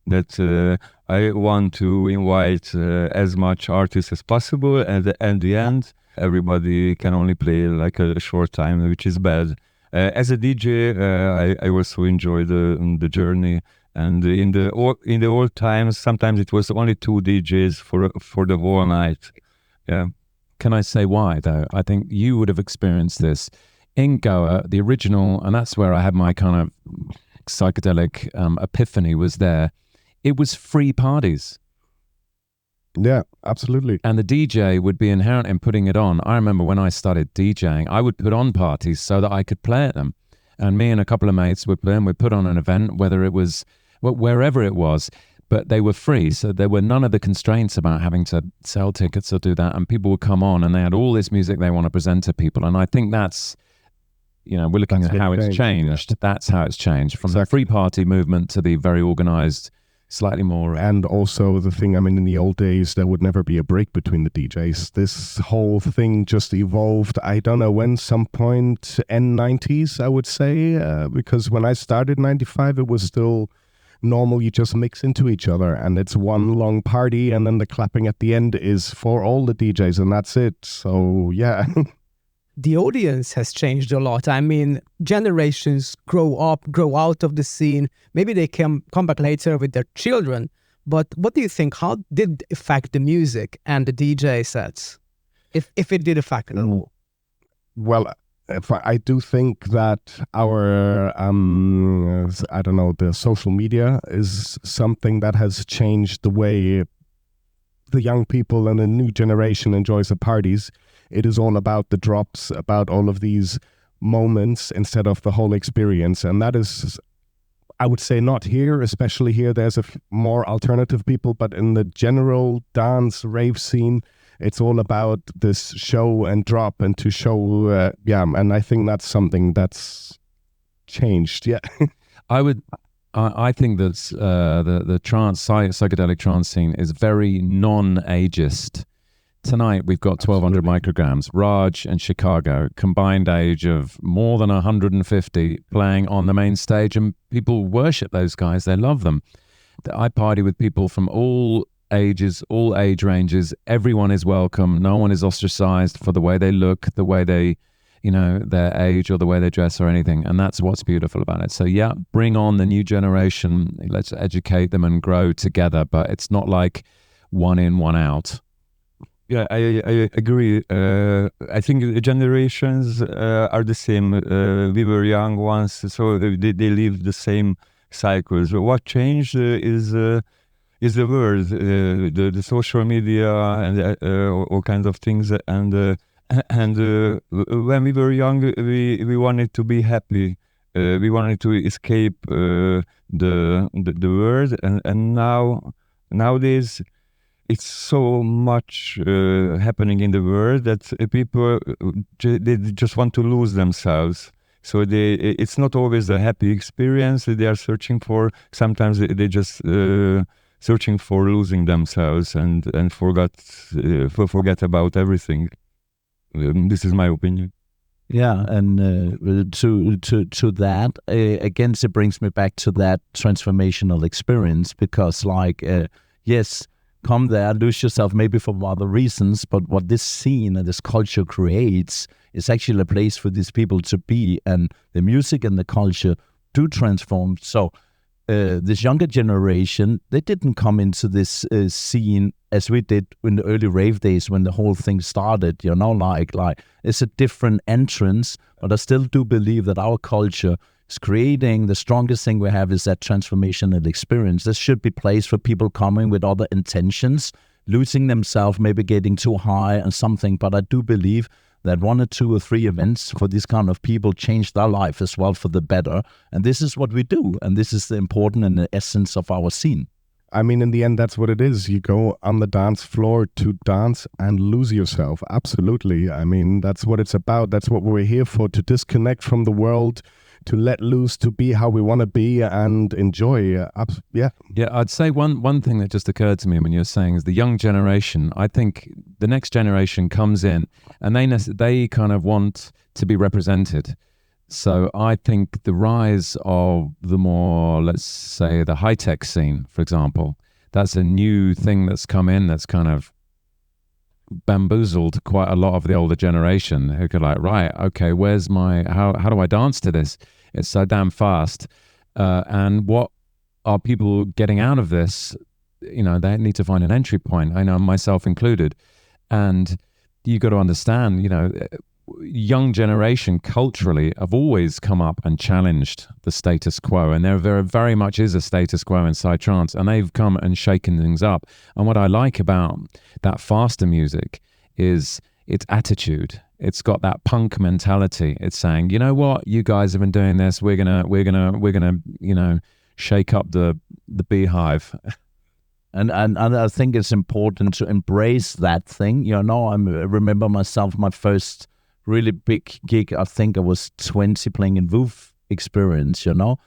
that I want to invite as much artists as possible, and at the end, everybody can only play like a short time, which is bad. As a DJ, I also enjoy the journey. And in the old times, sometimes it was only 2 DJs for the whole night. Yeah. Can I say why, though? I think you would have experienced this. In Goa, the original, and that's where I had my kind of psychedelic epiphany, was there. It was free parties. Yeah, absolutely. And the DJ would be inherent in putting it on. I remember when I started DJing, I would put on parties so that I could play at them. And me and a couple of mates would play and we'd put on an event, whether it was, wherever it was, but they were free. So there were none of the constraints about having to sell tickets or do that. And people would come on and they had all this music they want to present to people. And I think that's, we're looking at how it's changed. Yeah. That's how it's changed from the free party movement to the very organized, slightly more. And also the thing, in the old days, there would never be a break between the DJs. This whole thing just evolved, I don't know when, some point end 90s, I would say, because when I started 95, it was still normal. You just mix into each other and it's one long party, and then the clapping at the end is for all the DJs and that's it. So yeah. The audience has changed a lot. Generations grow out of the scene. Maybe they come back later with their children. But what do you think? How did it affect the music and the DJ sets? If it did affect it at all? Well, I do think that our, the social media is something that has changed the way the young people and the new generation enjoys the parties. It is all about the drops, about all of these moments instead of the whole experience. And that is, I would say, not here, especially here. There's more alternative people, but in the general dance rave scene, it's all about this show and drop and to show, and I think that's something that's changed, yeah. I think that the psychedelic trance scene is very non-ageist. Tonight we've got 1,200 micrograms. Raj and Chicago, combined age of more than 150, playing on the main stage, and people worship those guys. They love them. I party with people from all ages, all age ranges. Everyone is welcome. No one is ostracized for the way they look, the way they, their age or the way they dress or anything. And that's what's beautiful about it. So yeah, bring on the new generation. Let's educate them and grow together. But it's not like one in, one out. Yeah, I agree. I think the generations are the same. We were young once, so they live the same cycles. What changed is the world, the social media and all kinds of things. And when we were young, we wanted to be happy. We wanted to escape the world, and nowadays it's so much happening in the world that people they just want to lose themselves. So it's not always a happy experience they are searching for. Sometimes they just searching for losing themselves and forget about everything. This is my opinion. Yeah, and to that, again, it brings me back to that transformational experience, because yes, come there, lose yourself maybe for other reasons, but what this scene and this culture creates is actually a place for these people to be, and the music and the culture do transform. So this younger generation, they didn't come into this scene as we did in the early rave days when the whole thing started, like it's a different entrance, but I still do believe that our culture is creating the strongest thing we have is that transformational experience. This should be place for people coming with other intentions, losing themselves, maybe getting too high and something, but I do believe that 1 or 2 or 3 events for these kind of people change their life as well for the better. And this is what we do. And this is the important and the essence of our scene. In the end, that's what it is. You go on the dance floor to dance and lose yourself. Absolutely. That's what it's about. That's what we're here for, to disconnect from the world, to let loose, to be how we want to be and enjoy. Yeah, I'd say one thing that just occurred to me when you're saying is the young generation. I think the next generation comes in, and they kind of want to be represented. So I think the rise of the more, let's say, the high-tech scene, for example, that's a new thing that's come in that's kind of bamboozled quite a lot of the older generation who could like, right, okay, where's my, how do I dance to this? It's so damn fast. And what are people getting out of this? You know, they need to find an entry point. I know, myself included. And you got to understand, you know, young generation culturally have always come up and challenged the status quo, and there very much is a status quo in Psytrance, and they've come and shaken things up. And what I like about that faster music is its attitude. It's got that punk mentality. It's saying, you know what, you guys have been doing this. We're gonna, you know, shake up the beehive. And I think it's important to embrace that thing. You know, I remember myself, my first really big gig, I think I was 20, playing in Woof Experience, you know,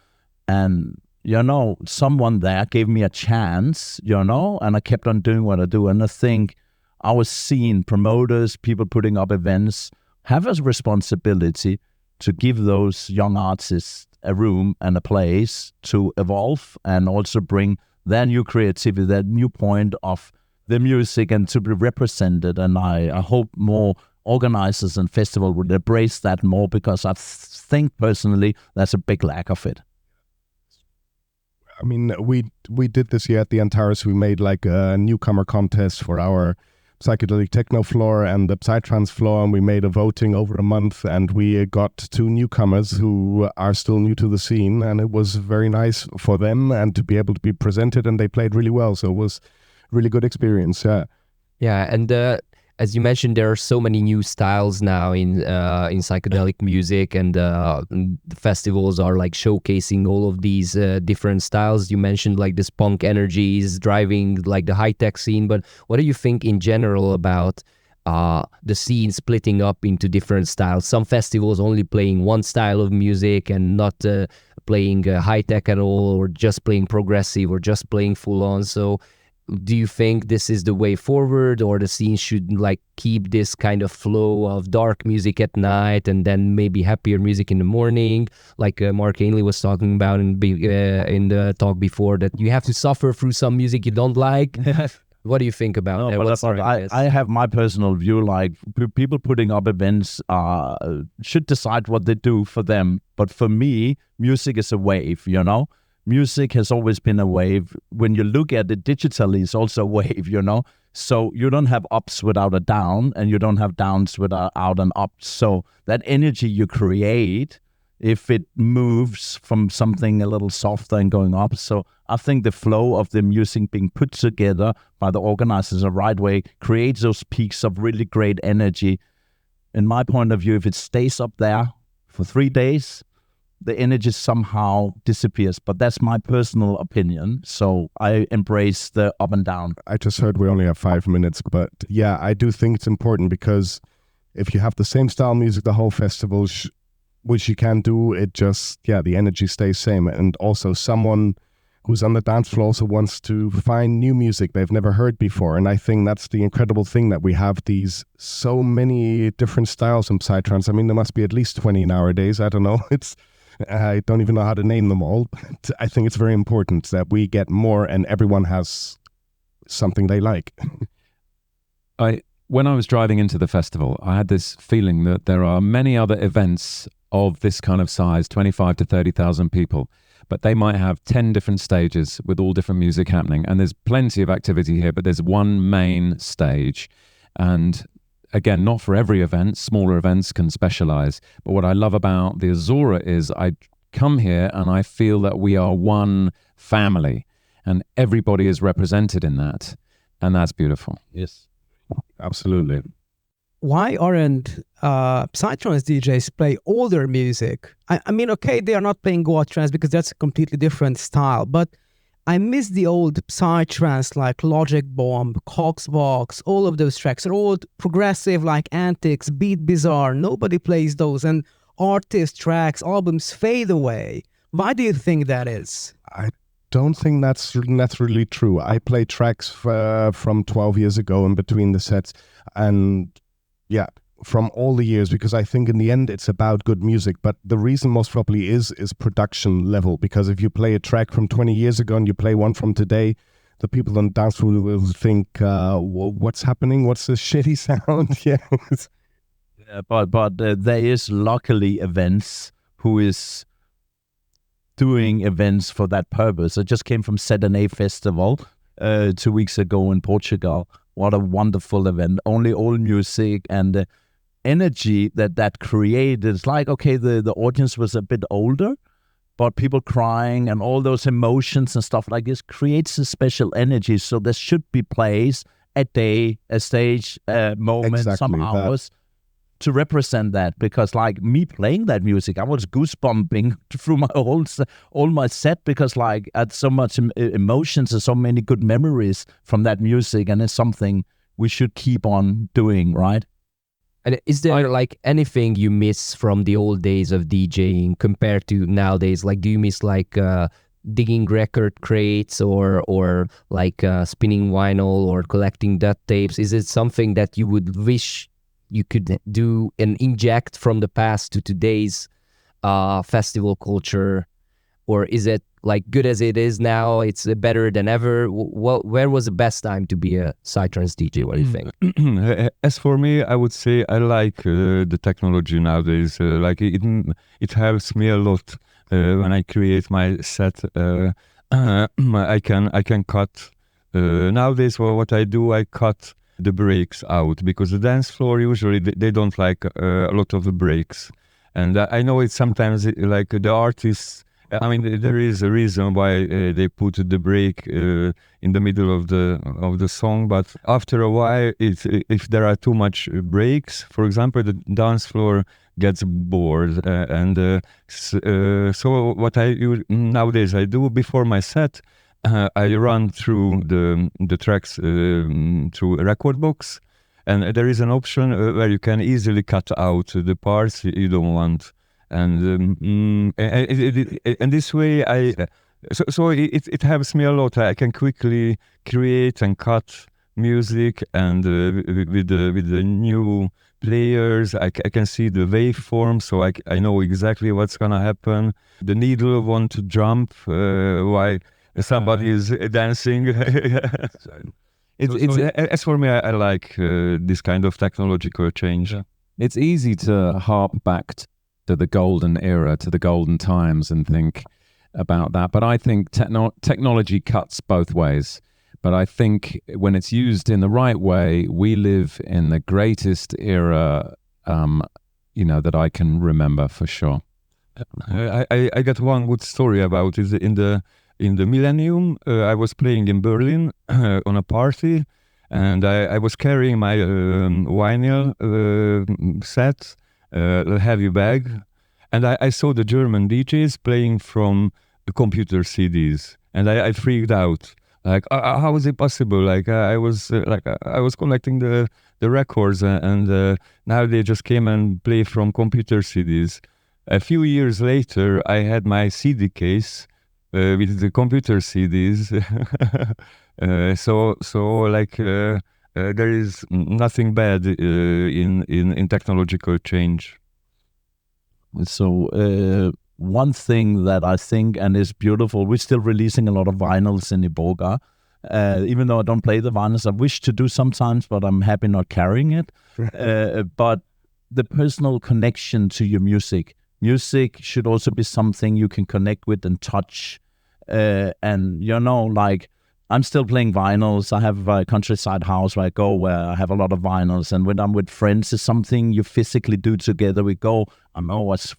and, you know, someone there gave me a chance, you know, and I kept on doing what I do. And I think I was seeing promoters, people putting up events, have a responsibility to give those young artists a room and a place to evolve, and also bring their new creativity, that new point of the music, and to be represented. And I hope more organizers and festivals would embrace that more, because I think personally there's a big lack of it. I mean, we did this year at the Antares. We made like a newcomer contest for our psychedelic techno floor and the Psytrance floor, and we made a voting over a month, and we got 2 newcomers who are still new to the scene, and it was very nice for them and to be able to be presented, and they played really well, so it was a really good experience. Yeah, and as you mentioned, there are so many new styles now in psychedelic music, and the festivals are like showcasing all of these different styles. You mentioned like this punk energy is driving like the high-tech scene, but what do you think in general about the scene splitting up into different styles? Some festivals only playing one style of music and not playing high-tech at all, or just playing progressive, or just playing full-on. So do you think this is the way forward, or the scene should like keep this kind of flow of dark music at night and then maybe happier music in the morning, like Mark Ainley was talking about in the talk before, that you have to suffer through some music you don't like? What do you think about that? But that's I have my personal view, like people putting up events should decide what they do for them. But for me, music is a wave, you know? Music has always been a wave. When you look at it digitally, it's also a wave, you know? So you don't have ups without a down, and you don't have downs without an up. So that energy you create, if it moves from something a little softer and going up. So I think the flow of the music being put together by the organizers the right way creates those peaks of really great energy. In my point of view, if it stays up there for 3 days, the energy somehow disappears. But that's my personal opinion. So I embrace the up and down. I just heard we only have 5 minutes, but yeah, I do think it's important, because if you have the same style music the whole festival, which you can do, it just, the energy stays same. And also someone who's on the dance floor also wants to find new music they've never heard before. And I think that's the incredible thing, that we have these so many different styles in Psytrance. I mean, there must be at least 20 nowadays. I don't know. I don't even know how to name them all, but I think it's very important that we get more and everyone has something they like. When I was driving into the festival, I had this feeling that there are many other events of this kind of size, 25 to 30,000 people, but they might have 10 different stages with all different music happening. And there's plenty of activity here, but there's one main stage. And again, not for every event, smaller events can specialize. But what I love about the Ozora is I come here and I feel that we are one family, and everybody is represented in that. And that's beautiful. Yes, absolutely. Why aren't Psytrance DJs play older music? I mean, okay, they are not playing Goa trance because that's a completely different style, but I miss the old Psytrance like Logic Bomb, Coxbox, all of those tracks are old, progressive like Antics, Beat Bizarre. Nobody plays those, and artist tracks, albums fade away. Why do you think that is? don't think that's really true. I play tracks from 12 years ago in between the sets, and yeah, from all the years, because I think in the end it's about good music. But the reason most probably is production level, because if you play a track from 20 years ago and you play one from today, the people on the dance floor will think, what's happening? What's this shitty sound? Yeah. But there is luckily events who is doing events for that purpose. I just came from Sedane Festival 2 weeks ago in Portugal. What a wonderful event. Only old music, and the energy that created. It's like, okay, the audience was a bit older, but people crying and all those emotions and stuff like this creates a special energy. So there should be plays, a day, a stage, a moment, Exactly some hours to represent that. Because like me playing that music, I was goosebumping through my all my set, because like I had so much emotions and so many good memories from that music, and it's something we should keep on doing, right? And is there like anything you miss from the old days of DJing compared to nowadays? Like, do you miss like digging record crates or like spinning vinyl or collecting duct tapes? Is it something that you would wish you could do and inject from the past to today's festival culture? Or is it like good as it is now? It's better than ever. Where was the best time to be a Psytrance DJ? What do you think? As for me, I would say I like the technology nowadays. Like it helps me a lot when I create my set. I can cut nowadays. What I do, I cut the breaks out, because the dance floor usually they don't like a lot of the breaks, and I know it's sometimes like the artists. I mean, there is a reason why they put the break in the middle of the song, but after a while, if there are too much breaks, for example, the dance floor gets bored, and so what nowadays I do before my set, I run through the tracks through a record box, and there is an option where you can easily cut out the parts you don't want. And this way, it helps me a lot. I can quickly create and cut music, and with the new players, I can see the waveform, so I know exactly what's gonna happen. The needle want to jump while somebody is dancing. As for me, I like this kind of technological change. Yeah. It's easy to harp back to the golden era, to the golden times, and think about that. But I think technology cuts both ways. But I think when it's used in the right way, we live in the greatest era, that I can remember for sure. I got one good story about it. In the Millennium, I was playing in Berlin on a party, and I was carrying my vinyl set, a heavy bag, and I saw the German DJs playing from the computer CDs, and I freaked out. Like, how is it possible? Like, I was collecting the records, and now they just came and play from computer CDs. A few years later, I had my CD case with the computer CDs. There is nothing bad in technological change. So one thing that I think and is beautiful, we're still releasing a lot of vinyls in Iboga. Even though I don't play the vinyls, I wish to do sometimes, but I'm happy not carrying it. But the personal connection to your music should also be something you can connect with and touch. And like, I'm still playing vinyls. I have a countryside house where I go, where I have a lot of vinyls. And when I'm with friends, it's something you physically do together. We go, I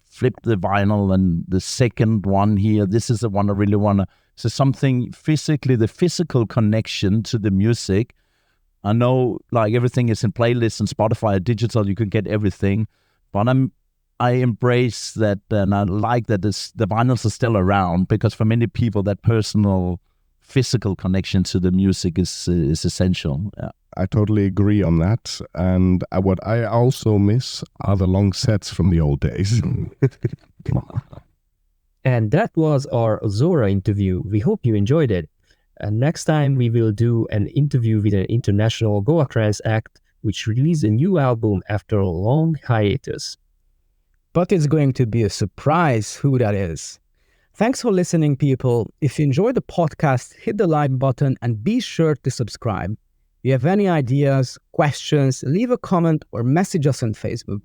flip the vinyl, and the second one here, this is the one I really want to. So something physically, the physical connection to the music. I know like everything is in playlists and Spotify, digital, you can get everything. But I embrace that, and I like that the vinyls are still around, because for many people that personal physical connection to the music is essential. Yeah. I totally agree on that. And what I also miss are the long sets from the old days. And that was our Ozora interview. We hope you enjoyed it. And next time we will do an interview with an international Goa trance act which released a new album after a long hiatus. But it's going to be a surprise who that is. Thanks for listening, people. If you enjoyed the podcast, hit the like button and be sure to subscribe. If you have any ideas, questions, leave a comment or message us on Facebook.